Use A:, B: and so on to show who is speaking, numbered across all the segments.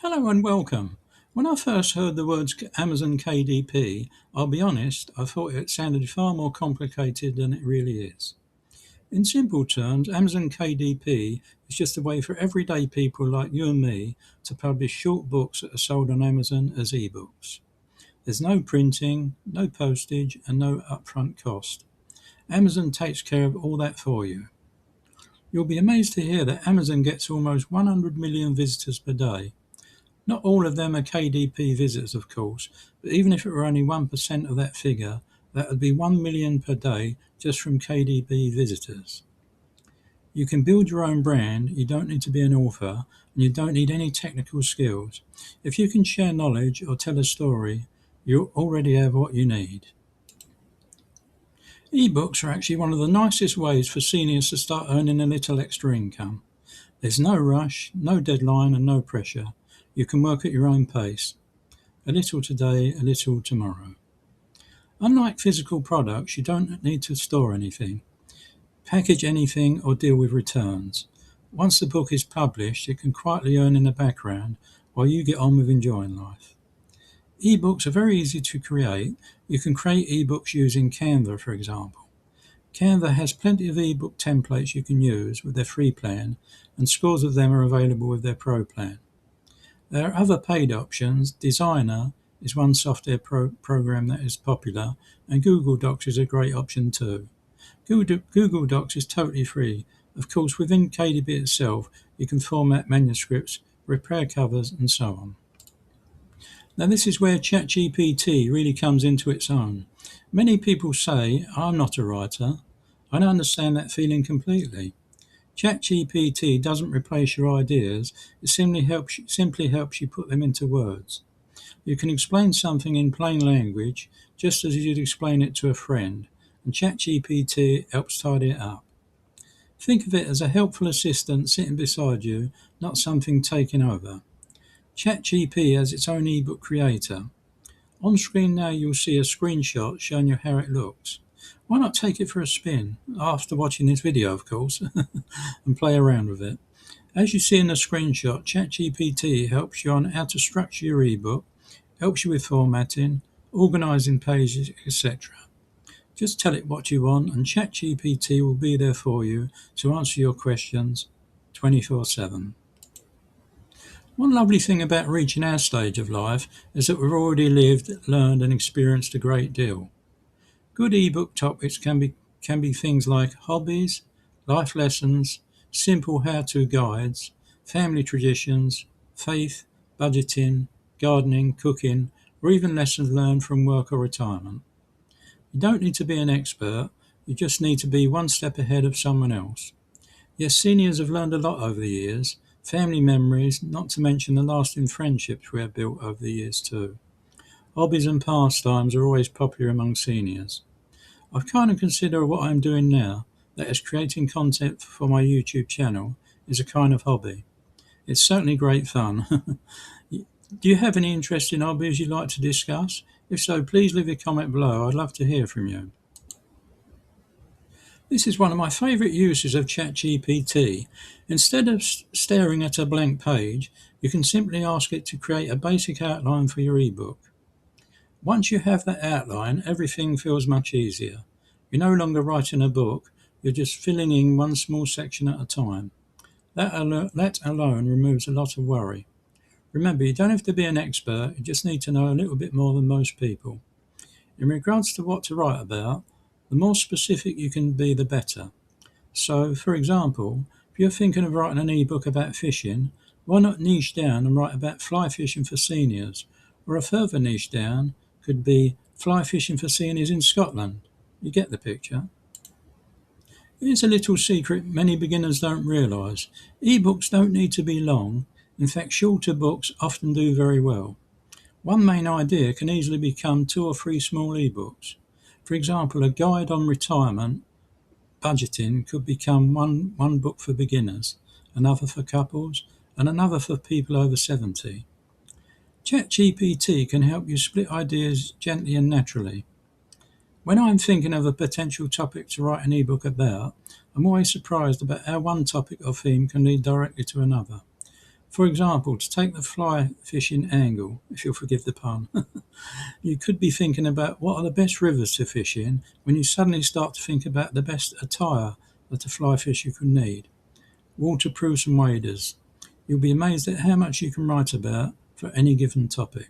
A: Hello and welcome. When I first heard the words Amazon KDP, I'll be honest, I thought it sounded far more complicated than it really is. In simple terms, Amazon KDP is just a way for everyday people like you and me to publish short books that are sold on Amazon as eBooks. There's no printing, no postage, and no upfront cost. Amazon takes care of all that for you. You'll be amazed to hear that Amazon gets almost 100 million visitors per day. Not all of them are KDP visitors, of course, but even if it were only 1% of that figure, that would be 1 million per day just from KDP visitors. You can build your own brand, you don't need to be an author, and you don't need any technical skills. If you can share knowledge or tell a story, you already have what you need. eBooks are actually one of the nicest ways for seniors to start earning a little extra income. There's no rush, no deadline, and no pressure. You can work at your own pace. A little today, a little tomorrow. Unlike physical products, you don't need to store anything, package anything, or deal with returns. Once the book is published, it can quietly earn in the background while you get on with enjoying life. Ebooks are very easy to create. You can create ebooks using Canva, for example. Canva has plenty of ebook templates you can use with their free plan, and scores of them are available with their pro plan. There are other paid options. Designer is one software program that is popular, and Google Docs is a great option too. Google Docs is totally free. Of course, within KDP itself, you can format manuscripts, repair covers, and so on. Now, this is where ChatGPT really comes into its own. Many people say, I'm not a writer. I don't understand that feeling completely. ChatGPT doesn't replace your ideas, it simply helps you put them into words. You can explain something in plain language, just as you'd explain it to a friend, and ChatGPT helps tidy it up. Think of it as a helpful assistant sitting beside you, not something taking over. ChatGPT has its own ebook creator. On screen now you'll see a screenshot showing you how it looks. Why not take it for a spin, after watching this video of course, and play around with it. As you see in the screenshot, ChatGPT helps you on how to structure your ebook, helps you with formatting, organising pages, etc. Just tell it what you want and ChatGPT will be there for you to answer your questions 24/7. One lovely thing about reaching our stage of life is that we've already lived, learned and experienced a great deal. Good ebook topics can be things like hobbies, life lessons, simple how-to guides, family traditions, faith, budgeting, gardening, cooking, or even lessons learned from work or retirement. You don't need to be an expert, you just need to be one step ahead of someone else. Yes, seniors have learned a lot over the years, family memories, not to mention the lasting friendships we have built over the years too. Hobbies and pastimes are always popular among seniors. I kind of consider what I'm doing now, that is creating content for my YouTube channel, is a kind of hobby. It's certainly great fun. Do you have any interesting hobbies you'd like to discuss? If so, please leave a comment below. I'd love to hear from you. This is one of my favourite uses of ChatGPT. Instead of staring at a blank page, you can simply ask it to create a basic outline for your ebook. Once you have that outline, everything feels much easier. You're no longer writing a book, you're just filling in one small section at a time. That alone removes a lot of worry. Remember, you don't have to be an expert, you just need to know a little bit more than most people. In regards to what to write about, the more specific you can be, the better. So, for example, if you're thinking of writing an ebook about fishing, why not niche down and write about fly fishing for seniors? Or a further niche down could be fly fishing for seniors in Scotland. You get the picture. Here's a little secret many beginners don't realise. Ebooks don't need to be long. In fact, shorter books often do very well. One main idea can easily become 2 or 3 small ebooks. For example, a guide on retirement budgeting could become one book for beginners, another for couples, and another for people over 70. ChatGPT can help you split ideas gently and naturally. When I'm thinking of a potential topic to write an ebook about, I'm always surprised about how one topic or theme can lead directly to another. For example, to take the fly fishing angle, if you'll forgive the pun, you could be thinking about what are the best rivers to fish in when you suddenly start to think about the best attire that a fly fisher could need. Waterproofs and waders. You'll be amazed at how much you can write about for any given topic.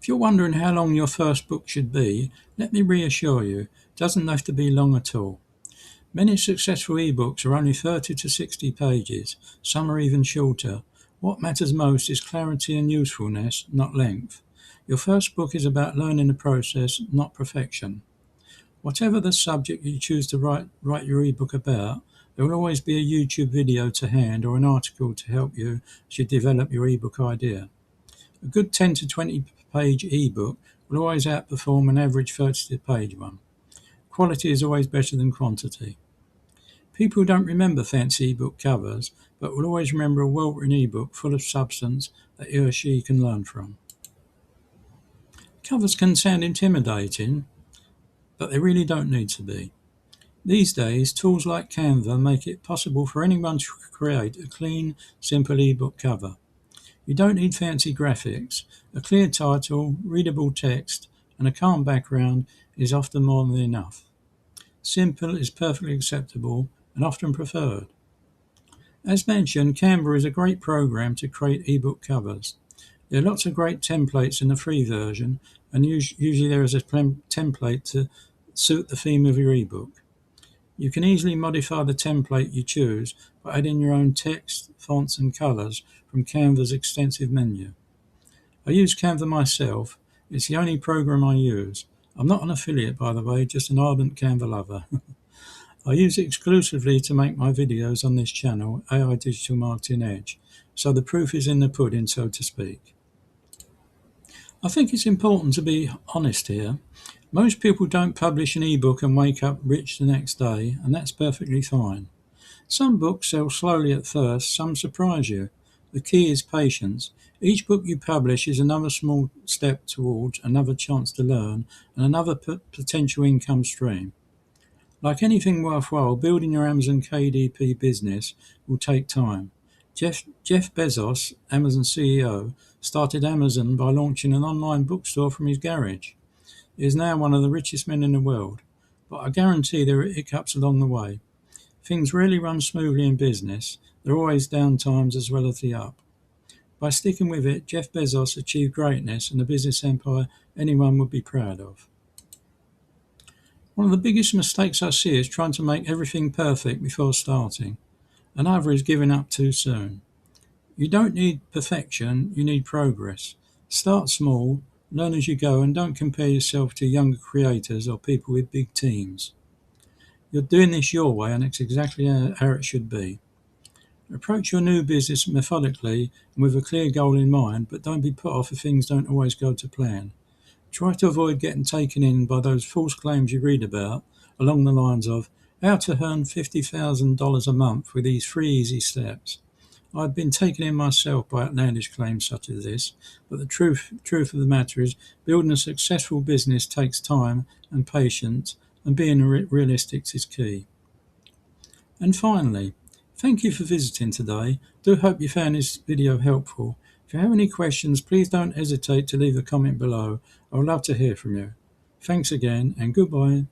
A: If you're wondering how long your first book should be, let me reassure you, it doesn't have to be long at all. Many successful ebooks are only 30 to 60 pages, some are even shorter. What matters most is clarity and usefulness, not length. Your first book is about learning the process, not perfection. Whatever the subject you choose to write your ebook about, there will always be a YouTube video to hand or an article to help you as you develop your ebook idea. A good 10 to 20 page ebook will always outperform an average 30 page one. Quality is always better than quantity. People don't remember fancy ebook covers, but will always remember a well-written ebook full of substance that he or she can learn from. Covers can sound intimidating, but they really don't need to be. These days, tools like Canva make it possible for anyone to create a clean, simple ebook cover. You don't need fancy graphics. A clear title, readable text, and a calm background is often more than enough. Simple is perfectly acceptable and often preferred. As mentioned, Canva is a great program to create ebook covers. There are lots of great templates in the free version, and usually there is a template to suit the theme of your ebook. You can easily modify the template you choose by adding your own text, fonts and colours from Canva's extensive menu. I use Canva myself. It's the only program I use. I'm not an affiliate, by the way, just an ardent Canva lover. I use it exclusively to make my videos on this channel, AI Digital Marketing Edge, so the proof is in the pudding, so to speak. I think it's important to be honest here. Most people don't publish an ebook and wake up rich the next day, and that's perfectly fine. Some books sell slowly at first, some surprise you. The key is patience. Each book you publish is another small step towards another chance to learn and another potential income stream. Like anything worthwhile, building your Amazon KDP business will take time. Jeff Bezos, Amazon CEO, started Amazon by launching an online bookstore from his garage. He is now one of the richest men in the world, but I guarantee there are hiccups along the way. Things rarely run smoothly in business. There are always down times as well as the up. By sticking with it, Jeff Bezos achieved greatness and a business empire anyone would be proud of. One of the biggest mistakes I see is trying to make everything perfect before starting. Another is giving up too soon. You don't need perfection, you need progress. Start small, learn as you go, and don't compare yourself to younger creators or people with big teams. You're doing this your way, and it's exactly how it should be. Approach your new business methodically and with a clear goal in mind, but don't be put off if things don't always go to plan. Try to avoid getting taken in by those false claims you read about, along the lines of how to earn $50,000 a month with these 3 easy steps. I've been taken in myself by outlandish claims such as this, but the truth of the matter is building a successful business takes time and patience, and being realistic is key. And finally, thank you for visiting today. Do hope you found this video helpful. If you have any questions, please don't hesitate to leave a comment below. I would love to hear from you. Thanks again, and goodbye.